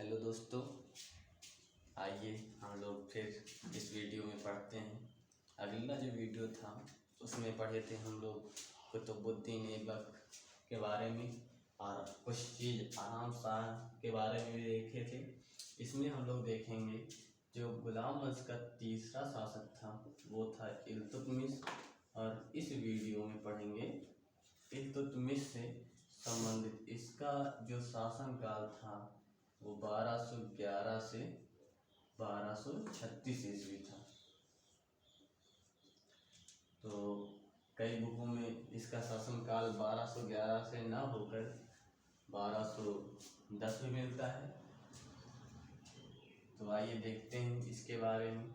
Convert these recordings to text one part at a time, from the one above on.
Hello दोस्तों, आइए हम लोग फिर इस वीडियो में पढ़ते हैं। अगला जो वीडियो था उसमें पढ़े थे हम लोग कुतुबुद्दीन ऐबक के बारे में और कुछ चीज़ आराम शाह के बारे में भी देखे थे। इसमें हम लोग देखेंगे जो गुलाम वंश का तीसरा शासक था वो था इल्तुतमिश, और इस वीडियो में पढ़ेंगे इल्तुतमिश से संबंधित इसका जो शासनकाल था वो 1211 से 1236 ईस्वी था। तो कई बुकों में इसका शासनकाल 1211 से न होकर 1210 में मिलता है। तो आइए देखते हैं इसके बारे में।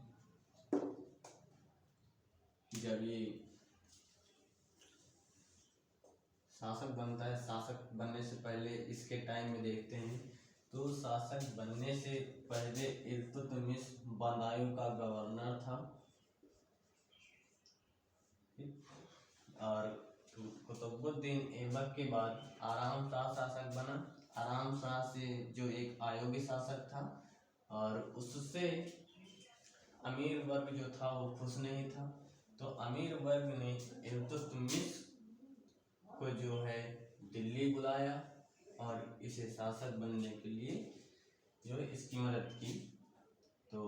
जब ये शासक बनता है, शासक बनने से पहले इसके टाइम में देखते हैं। तो शासक बनने से पहले इल्तुतमिश बदायूं का गवर्नर था और कुतुबुद्दीन ऐबक के बाद आराम शाह शासक बना। आराम शाह से जो एक अयोग्य शासक था और उससे अमीर वर्ग जो था वो खुश नहीं था। तो अमीर वर्ग ने इल्तुतमिश को जो है दिल्ली बुलाया और इसे शासक बनने के लिए जो है इसकी मदद की। तो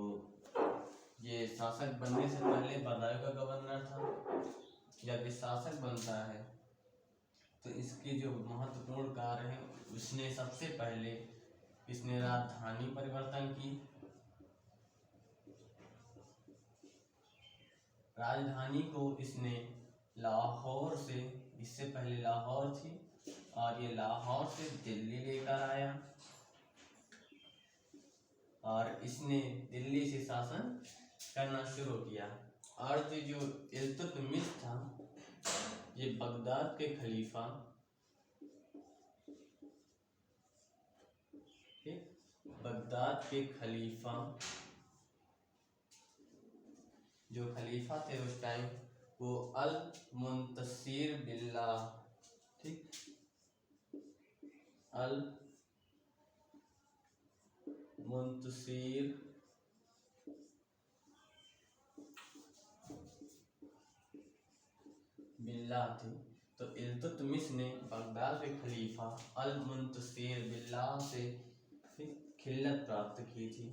ये शासक बनने से पहले बदायूं का गवर्नर था। जब ये शासक बनता है तो इसके जो महत्वपूर्ण कार्य हैं उसने सबसे पहले इसने राजधानी परिवर्तन की। राजधानी को इसने लाहौर से, इससे पहले लाहौर थी और ये लाहौर से दिल्ली लेकर आया और इसने दिल्ली से शासन करना शुरू किया। और जो इल्तुतमिश था ये बगदाद के खलीफा, बगदाद के खलीफा जो खलीफा थे उस टाइम वो अल मुंतसिर बिल्लाह, ठीक, अल मुंतसिर बिल्लाह थे। तो इल्तुतमिश ने बगदाद के खलीफा अल मुंतसिर बिल्लाह से खिल्लत प्राप्त की थी।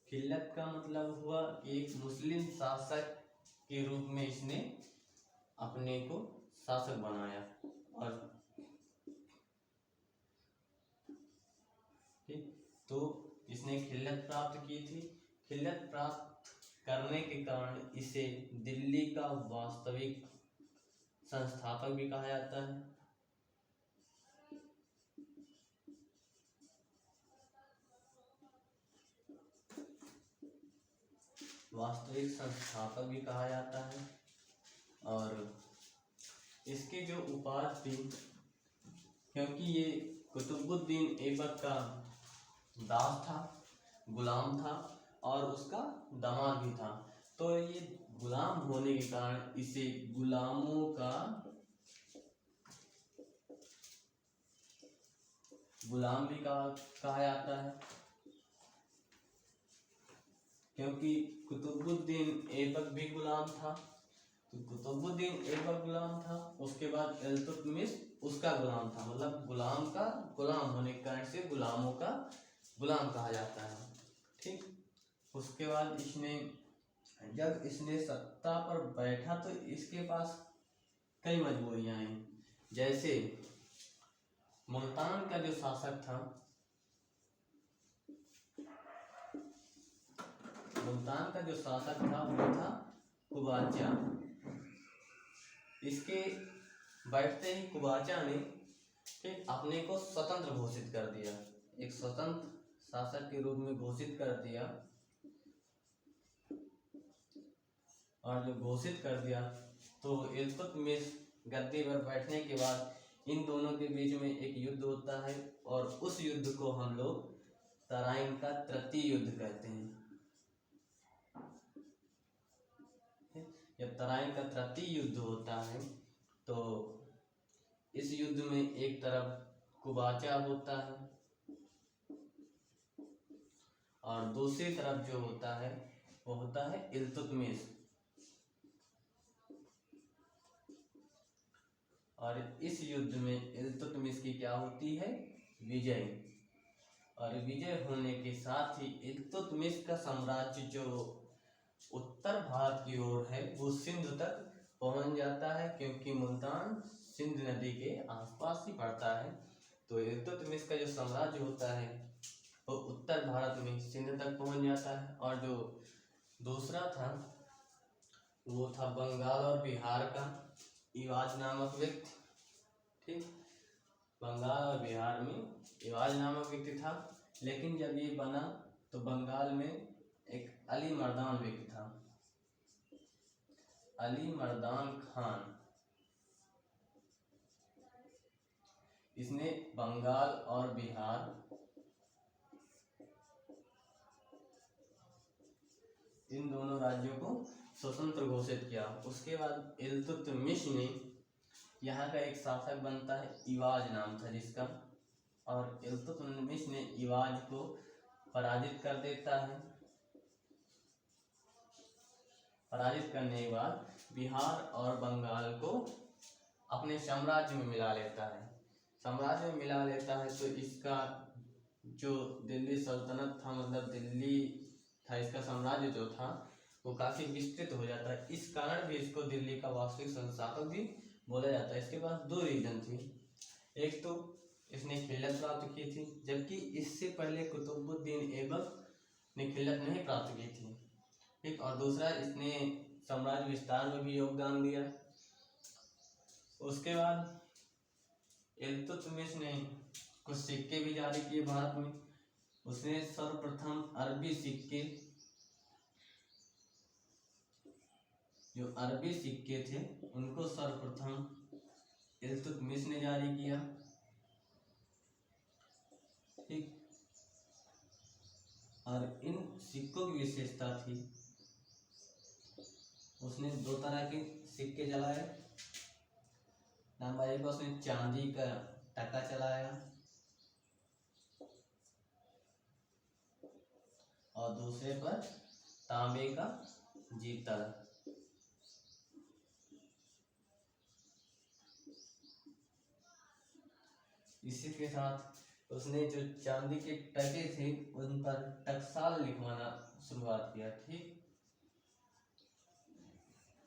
खिल्लत का मतलब हुआ कि एक मुस्लिम शासक के रूप में इसने अपने को शासक बनाया और ठीक, तो इसने खिल्लत प्राप्त की थी। खिल्लत प्राप्त करने के कारण इसे दिल्ली का वास्तविक संस्थापक भी कहा जाता है। वास्तविक संस्थापक भी कहा जाता है। और इसकी जो उपाधि थी, क्योंकि ये कुतुबुद्दीन ऐबक का दास था, गुलाम था और उसका दामाद भी था, तो ये गुलाम होने के कारण इसे गुलामों का गुलाम भी कहा जाता है। क्योंकि कुतुबुद्दीन ऐबक भी गुलाम था, तो कुतुबुद्दीन ऐबक गुलाम था, उसके बाद इल्तुतमिश उसका गुलाम था, मतलब गुलाम का गुलाम होने के कारण से गुलामों का गुलाम कहा जाता है। ठीक, उसके बाद जब इसने सत्ता पर बैठा तो इसके पास कई मजबूरियां आई। जैसे मुल्तान का जो शासक था, मुल्तान का जो शासक था वो था कुबाचा। इसके बैठते ही कुबाचा ने फिर अपने को स्वतंत्र घोषित कर दिया, एक स्वतंत्र शासक के रूप में घोषित कर दिया। और जो घोषित कर दिया तो इल्तुतमिश गद्दी पर बैठने के बाद इन दोनों के बीच में एक युद्ध होता है और उस युद्ध को हम लोग तराइन का तृतीय युद्ध कहते हैं। जब तराइन का तृतीय युद्ध होता है तो इस युद्ध में एक तरफ कुबाचा होता है, और दूसरी तरफ जो होता है वो होता है इल्तुतमिश। और इस युद्ध में इल्तुतमिश की क्या होती है? विजय। और विजय होने के साथ ही इल्तुतमिश का साम्राज्य जो उत्तर भारत की ओर है वो सिंध तक पहुंच जाता है, क्योंकि मुल्तान सिंध नदी के आसपास ही पड़ता है। तो इल्तुतमिश का जो साम्राज्य होता है वो उत्तर भारत में सिंध तक पहुंच जाता है। और जो दूसरा था वो था बंगाल और बिहार का इवाज नामक व्यक्ति। ठीक, बंगाल और बिहार में इवाज नामक व्यक्ति था, लेकिन जब ये बना तो बंगाल में एक अली मर्दान व्यक्ति था, अली मर्दान खान। इसने बंगाल और बिहार इन दोनों राज्यों को स्वतंत्र घोषित किया। उसके बाद इल्तुतमिश ने, यहाँ का एक शासक बनता है इवाज नाम था जिसका, और इल्तुतमिश ने इवाज को पराजित कर देता है। पराजित करने के बाद बिहार और बंगाल को अपने साम्राज्य में मिला लेता है। साम्राज्य में मिला लेता है तो इसका जो दिल्ली सल्तनत था, मतलब दिल्ली था, इसका साम्राज्य जो था वो काफी विस्तृत हो जाता है। इस कारण भी इसको दिल्ली का वास्तविक संस्थापक भी बोला जाता है। इसके पास दो रीजन थी, एक तो इसने खिल्लत प्राप्त की थी, जबकि इससे पहले कुतुबुद्दीन ऐबक ने खिल्लत नहीं प्राप्त की थी। ठीक, और दूसरा इसने साम्राज्य विस्तार में भी योगदान दिया। उसके बाद इल्तुतमिश ने कुछ सिक्के भी जारी किए भारत में। उसने सर्वप्रथम अरबी सिक्के, जो अरबी सिक्के थे उनको सर्वप्रथम इल्तुतमिश ने जारी किया। ठीक, और इन सिक्कों की विशेषता थी, उसने दो तरह के सिक्के चलाए। नंबर 1 पर उसने चांदी का टका चलाया, और दूसरे पर तांबे का जीतल। इसी के साथ उसने जो चांदी के टके थे उन पर टकसाल लिखवाना शुरुआत किया। ठीक,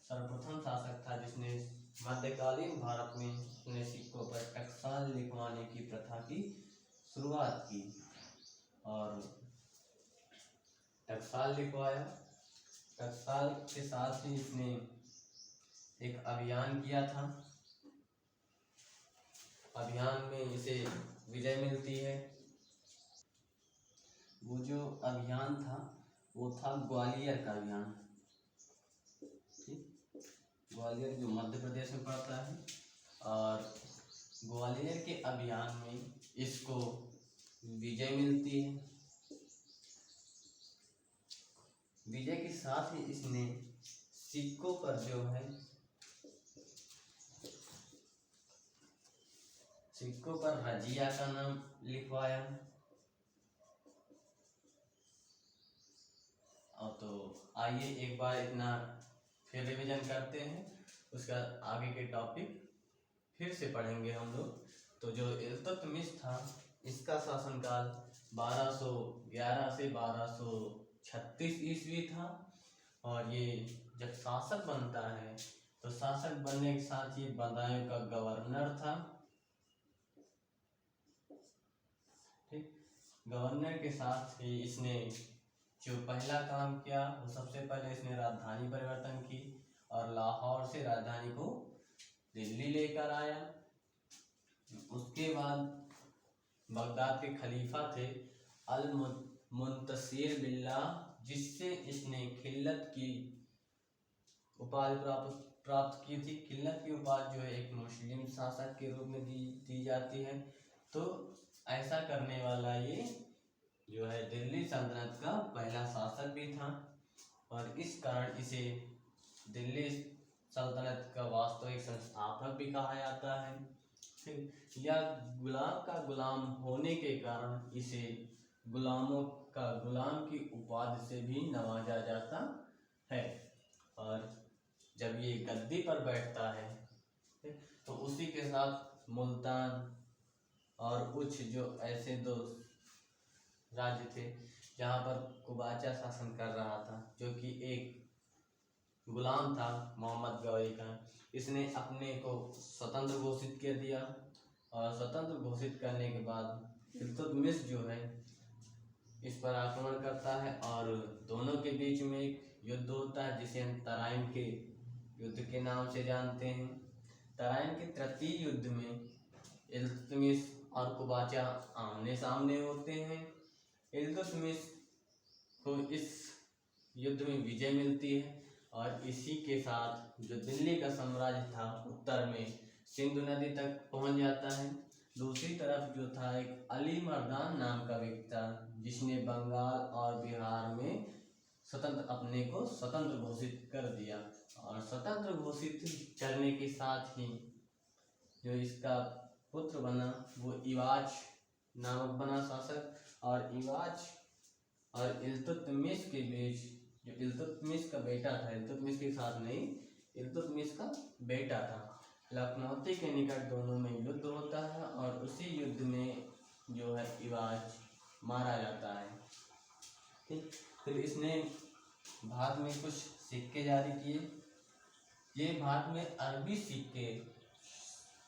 सर्वप्रथम शासक था जिसने मध्यकालीन भारत में अपने सिक्कों पर टकसाल लिखवाने की प्रथा की शुरुआत की, और टकसाल लिखवाया। टकसाल के साथ ही इसने एक अभियान किया था। अभियान में इसे विजय मिलती है। वो जो अभियान था वो था ग्वालियर का अभियान। ठीक, ग्वालियर जो मध्य प्रदेश में पड़ता है, और ग्वालियर के अभियान में इसको विजय मिलती है। विजय के साथ ही इसने सिक्कों पर जो है, सिक्कों पर रजिया का नाम लिखवाया। और तो आइए एक बार इतना फिर रिवीजन करते हैं, उसका आगे के टॉपिक फिर से पढ़ेंगे हम लोग। तो जो इल्तुतमिश था इसका शासनकाल 1211 से 1236 ईस्वी था। और ये जब शासक बनता है तो शासक बनने के साथ ये बदायूं का गवर्नर था। ठीक, गवर्नर के साथ ही इसने जो पहला काम किया वो सबसे पहले इसने राजधानी परिवर्तन की, और लाहौर से राजधानी को दिल्ली लेकर आया। उसके बाद बगदाद के खलीफा थे अल मुंतसिर बिल्ला, जिससे इसने खिल्लत की उपाधि प्राप्त की थी। खिल्लत की उपाधि जो है एक मुस्लिम शासक के रूप में दी जाती है। तो ऐसा करने वाला ये जो है दिल्ली सल्तनत का पहला शासक भी था, और इस कारण इसे दिल्ली सल्तनत का वास्तविक संस्थापक भी कहा जाता है। ठीक, या गुलाम का गुलाम होने के कारण इसे गुलामों का गुलाम की उपाधि से भी नवाजा जाता है। और जब ये गद्दी पर बैठता है, ठीक, तो उसी के साथ मुल्तान और उच्च जो ऐसे दो राज्य थे जहाँ पर कुबाचा शासन कर रहा था, जो कि एक गुलाम था मोहम्मद गौरी का, इसने अपने को स्वतंत्र घोषित कर दिया। और स्वतंत्र घोषित करने के बाद इल्तुतमिश जो है इस पर आक्रमण करता है और दोनों के बीच में एक युद्ध होता है जिसे हम तराइन के युद्ध के नाम से जानते हैं। तराइन के तृतीय युद्ध में इल्तुतमिश और कुबाचा आमने सामने होते हैं। इल्तुतमिश को इस युद्ध में विजय मिलती है और इसी के साथ जो दिल्ली का साम्राज्य था उत्तर में सिंधु नदी तक पहुंच जाता है। दूसरी तरफ जो था एक अली मर्दान नाम का व्यक्ति था जिसने बंगाल और बिहार में अपने को स्वतंत्र घोषित कर दिया। और स्वतंत्र घोषित करने के साथ ही जो इसका पुत्र बना वो इवाज नामक बना शासक। और इवाज और इल्तुतमिश के बीच जो इल्तुतमिश का बेटा था, इल्तुतमिश के साथ नहीं, इल्तुतमिश का बेटा था, लखनौती के निकट दोनों में युद्ध होता है और उसी युद्ध में जो है इवाज मारा जाता है। ठीक, फिर इसने भारत में कुछ सिक्के जारी किए। ये भारत में अरबी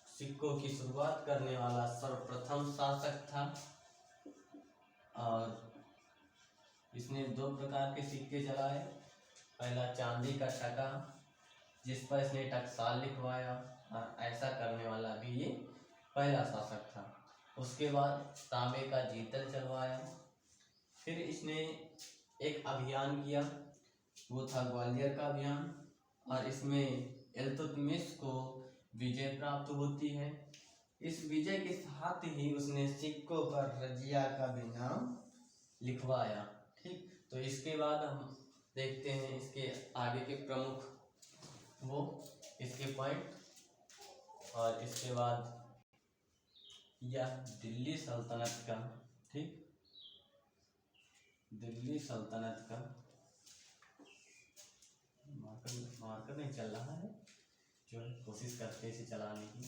सिक्कों की शुरुआत करने वाला सर्वप्रथम शासक था। और इसने दो प्रकार के सिक्के चलाए। पहला चांदी का टका जिस पर इसने टकसाल लिखवाया, और ऐसा करने वाला भी ये पहला शासक था। उसके बाद तांबे का जीतल चलवाया। फिर इसने एक अभियान किया, वो था ग्वालियर का अभियान, और इसमें इल्तुतमिश को विजय प्राप्त होती है। इस विजय के साथ ही उसने सिक्कों पर रजिया का भी नाम लिखवाया। ठीक, तो इसके बाद हम देखते हैं इसके आगे के प्रमुख वो इसके पॉइंट। और इसके बाद यह दिल्ली सल्तनत का, ठीक, दिल्ली सल्तनत का मार्कर नहीं चल रहा है, जो कोशिश करते इसे चलाने की,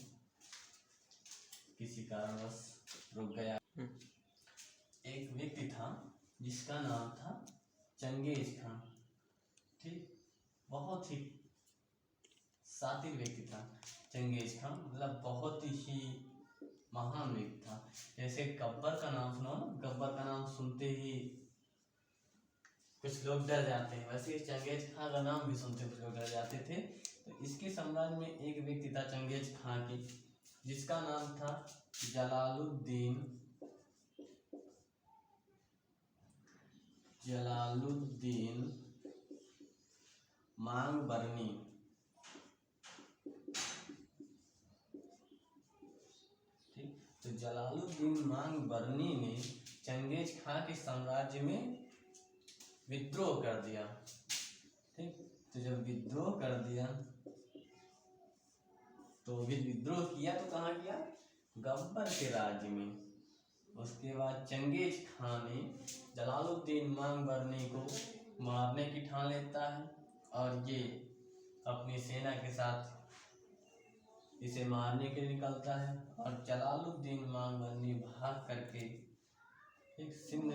किसी कारणवश रुक गया। एक व्यक्ति था जिसका नाम था चंगेज खान। ठीक, बहुत ही सातिर व्यक्ति था चंगेज खान, मतलब बहुत ही महान व्यक्ति था। जैसे गब्बर का नाम सुनो ना, गब्बर का नाम सुनते ही कुछ लोग डर जाते हैं, वैसे चंगेज खान का नाम भी सुनते कुछ लोग डर जाते थे। तो इसके साम्राज्य में एक व्यक्ति था चंगेज खान की, जिसका नाम था जलालुद्दीन मांगबरनी। ठीक, तो जलालुद्दीन मांगबरनी ने चंगेज खान के साम्राज्य में विद्रोह कर दिया। ठीक, तो जब विद्रोह कर दिया तो विद्रोह किया तो कहाँ किया, गब्बर के राज्य में। उसके बाद चंगेज खान ने जलालुद्दीन मांगबरनी को मारने की ठान लेता है और ये अपनी सेना के साथ इसे मारने के लिए निकलता है। और जलालुद्दीन मांगबरनी भाग करके एक सिंध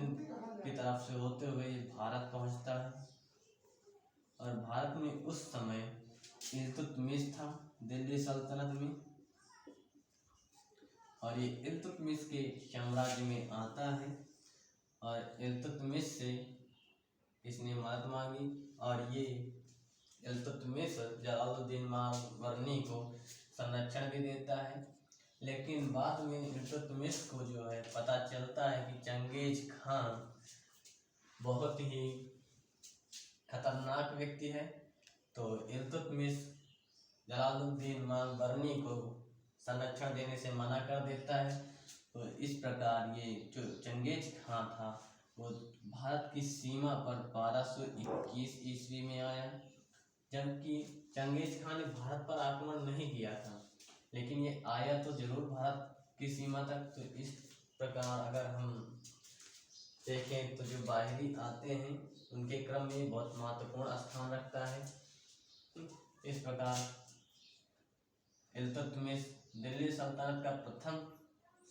की तरफ से होते हुए भारत पहुंचता है। और भारत में उस समय इल्तुतमिश था दिल्ली सल्तनत में, और ये इल्तुतमिश के साम्राज्य में आता है। और इल्तुतमिश से इसने मदद मांगी और ये इल्तुतमिश जलालुद्दीन मांगबरनी को संरक्षण भी देता है। लेकिन बाद में इल्तुतमिश को जो है पता चलता है कि चंगेज खान बहुत ही खतरनाक व्यक्ति है, तो इल्तुतमिश जलालुद्दीन मांगबरनी को संरक्षण देने से मना कर देता है। तो इस प्रकार ये जो चंगेज खान था वो भारत की सीमा पर 1221 ईस्वी में आया। जबकि चंगेज खान ने भारत पर आक्रमण नहीं किया था, लेकिन ये आया तो जरूर भारत की सीमा तक। तो इस प्रकार अगर हम देखें तो जो बाहरी आते हैं उनके क्रम में बहुत महत्वपूर्ण स्थान रखता है। इस प्रकार इल्तुतमिश दिल्ली सल्तनत का प्रथम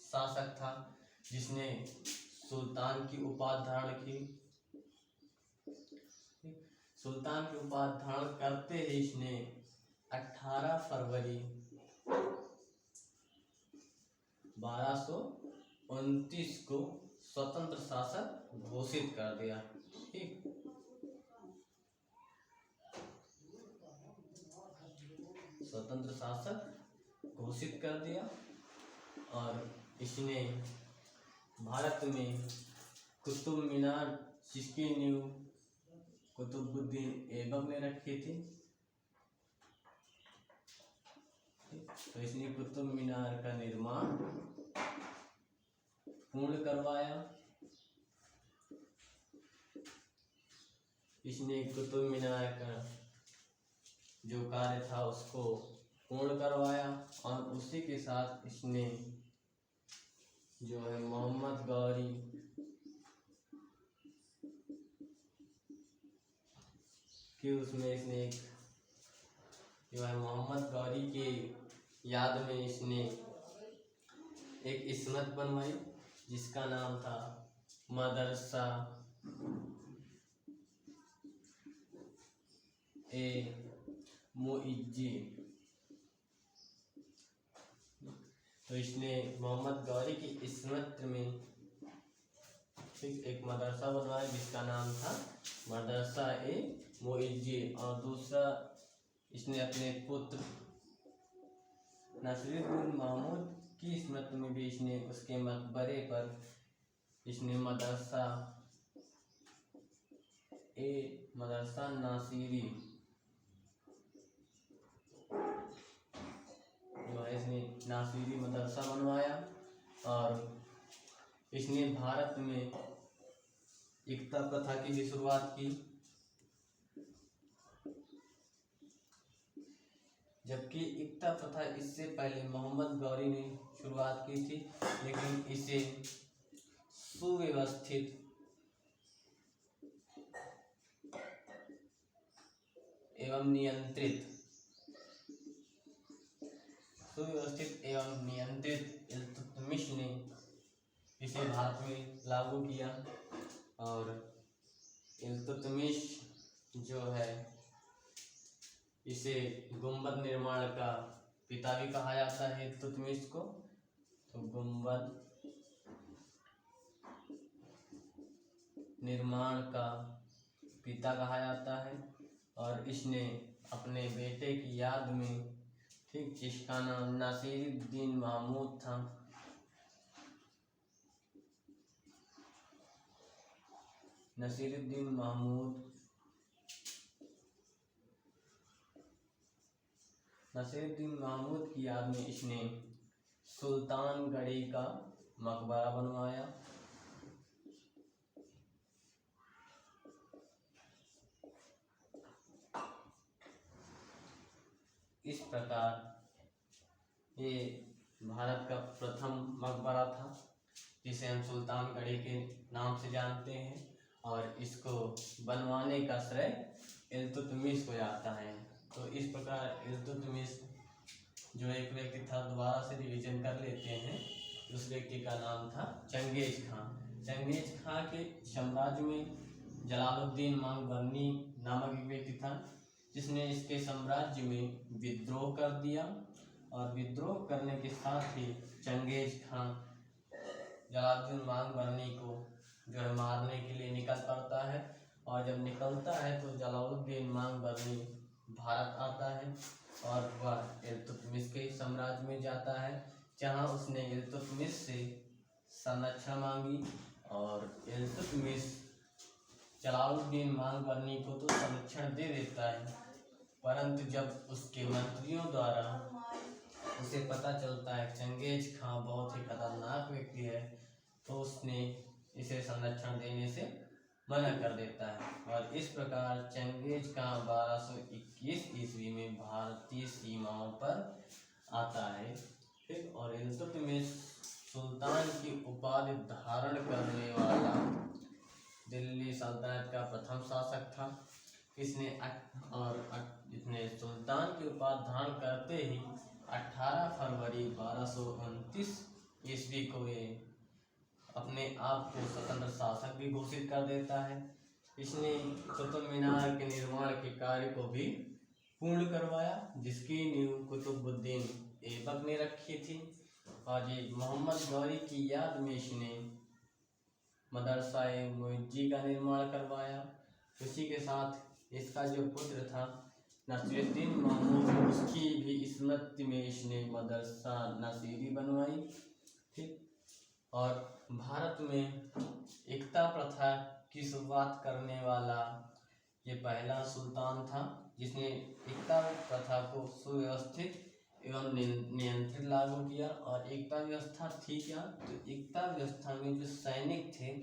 शासक था जिसने सुल्तान की उपाधि धारण की। सुल्तान की उपाधि धारण करते ही इसने 18 फरवरी 1229 को स्वतंत्र शासक घोषित कर दिया। ठीक, स्वतंत्र शासक घोषित कर दिया। और इसने भारत में कुतुब मीनार जिसकी नींव कुतुबुद्दीन ऐबक ने रखी थी। तो इसने कुतुब मीनार का निर्माण पूर्ण करवाया। इसने कुतुब मीनार का जो कार्य था उसको पूर्ण करवाया और उसी के साथ इसने जो है मोहम्मद गौरी कि उसमें इसने एक जो है मोहम्मद गौरी के याद में इसने एक इस्मत बनवाई जिसका नाम था मदरसा ए मुइज्जी। तो इसने मोहम्मद गौरी की इस्मत में एक मदरसा बनवाया जिसका नाम था मदरसा ए मुइज्जी। और दूसरा इसने अपने पुत्र नसीरुद्दीन महमूद की इस्मत में भी इसने उसके मकबरे पर इसने मदरसा नासिरी जो है इसने नासिरी मदरसा बनवाया। और इसने भारत में एकता प्रथा की भी शुरुआत की, जबकि एकता प्रथा इससे पहले मोहम्मद गौरी ने शुरुआत की थी, लेकिन इसे सुव्यवस्थित एवं नियंत्रित इल्तुतमिश ने इसे भारत में लागू किया। और इल्तुतमिश जो है इसे गुंबद निर्माण का पिता भी कहा जाता है इल्तुतमिश को। तो गुंबद निर्माण का पिता कहा जाता है। और इसने अपने बेटे की याद में, ठीक, जिसका नाम नासिरुद्दीन महमूद था, नासिरुद्दीन महमूद की याद में इसने सुल्तानगढ़ी का मकबरा बनवाया। इस प्रकार ये भारत का प्रथम मकबरा था जिसे हम सुल्तानगढ़ी के नाम से जानते हैं। और इसको बनवाने का श्रेय इल्तुतमिश को जाता है। तो इस प्रकार इल्तुतमिश जो एक व्यक्ति था, दोबारा से रिवीजन कर लेते हैं। उस व्यक्ति का नाम था चंगेज खां। चंगेज खां के साम्राज्य में जलालुद्दीन मांगबरनी नामक एक व्यक्ति था जिसने इसके साम्राज्य में विद्रोह कर दिया। और विद्रोह करने के साथ ही चंगेज खां जलालुद्दीन मांगबरनी को जो है मारने के लिए निकल पड़ता है। और जब निकलता है तो जलालुद्दीन मांगबरनी भारत आता है और वह इल्तुतमिश के साम्राज्य में जाता है, जहां उसने इल्तुतमिश से संरक्षण मांगी। और इल्तुतमिश जलालुद्दीन मांगबरनी को तो संरक्षण दे देता है, परंतु जब उसके मंत्रियों द्वारा उसे पता चलता है चंगेज खां बहुत ही खतरनाक व्यक्ति है, तो उसने इसे संरक्षण देने से मना कर देता है। और इस प्रकार चंगेज खां 1221 ईस्वी में भारतीय सीमाओं पर आता है। ठीक, और इल्तुतमिश सुल्तान की उपाधि धारण करने वाला दिल्ली सल्तनत का प्रथम शासक था। इसने इसने सुल्तान की उपाधि धारण करते ही 18 फरवरी 1229 ईस्वी को ये अपने आप को स्वतंत्र शासक भी घोषित कर देता है। इसने कुतुब मीनार के निर्माण के कार्य को भी पूर्ण करवाया, जिसकी नींव कुतुबुद्दीन ऐबक ने रखी थी। और ये मोहम्मद गौरी की याद में इसने मदरसा-ए मुइज्जी का निर्माण करवाया। उसी के साथ इसका जो पुत्र था नसीरुद्दीन महमूद, उसकी भी स्मृति में इसने मदरसा नसीरी बनवाई। ठीक, और भारत में एकता प्रथा की शुरुआत करने वाला ये पहला सुल्तान था, जिसने एकता प्रथा को सुव्यवस्थित एवं नियंत्रित लागू किया। और एकता व्यवस्था थी क्या, तो एकता व्यवस्था में जो सैनिक थे,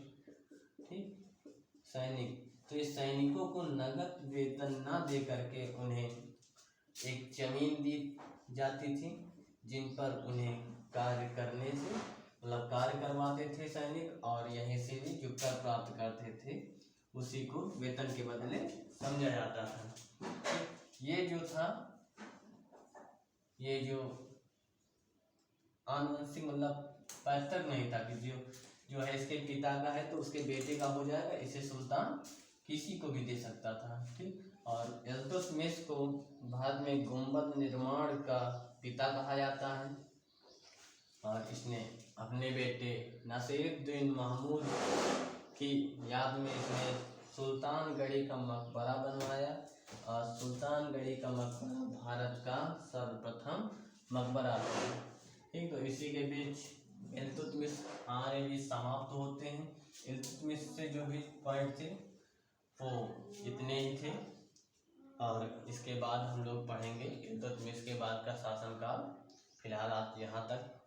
ठीक, सैनिक, तो इस सैनिकों को नगद वेतन ना दे करके उन्हें एक जमीन दी जाती थी, जिन पर उन्हें कार्य करने से मतलब कार्य करवाते थे सैनिक, और यहीं से भी जो कर प्राप्त करते थे उसी को वेतन के बदले समझा जाता था। ये जो था, ये जो आनुवंशिक मतलब पैतृक नहीं था कि जो है इसके पिता का है तो उसके बेटे का हो जाएगा, इसे सुल्तान किसी को भी दे सकता था। ठीक, और इल्तुतमिश को बाद में गुंबद निर्माण का पिता कहा जाता है। और इसने अपने बेटे नसीरुद्दीन महमूद की याद में इसने सुल्तानगढ़ी का मकबरा बनवाया। और सुल्तानगढ़ी का मकबरा भारत का सर्वप्रथम मकबरा था। ठीक, तो इसी के बीच इल्तुतमिश आर्य भी समाप्त होते हैं। इल्तुतमिश से जो भी पॉइंट थे वो इतने ही थे। और इसके बाद हम लोग पढ़ेंगे इल्तुतमिश के बाद का शासनकाल। फिलहाल आप यहाँ तक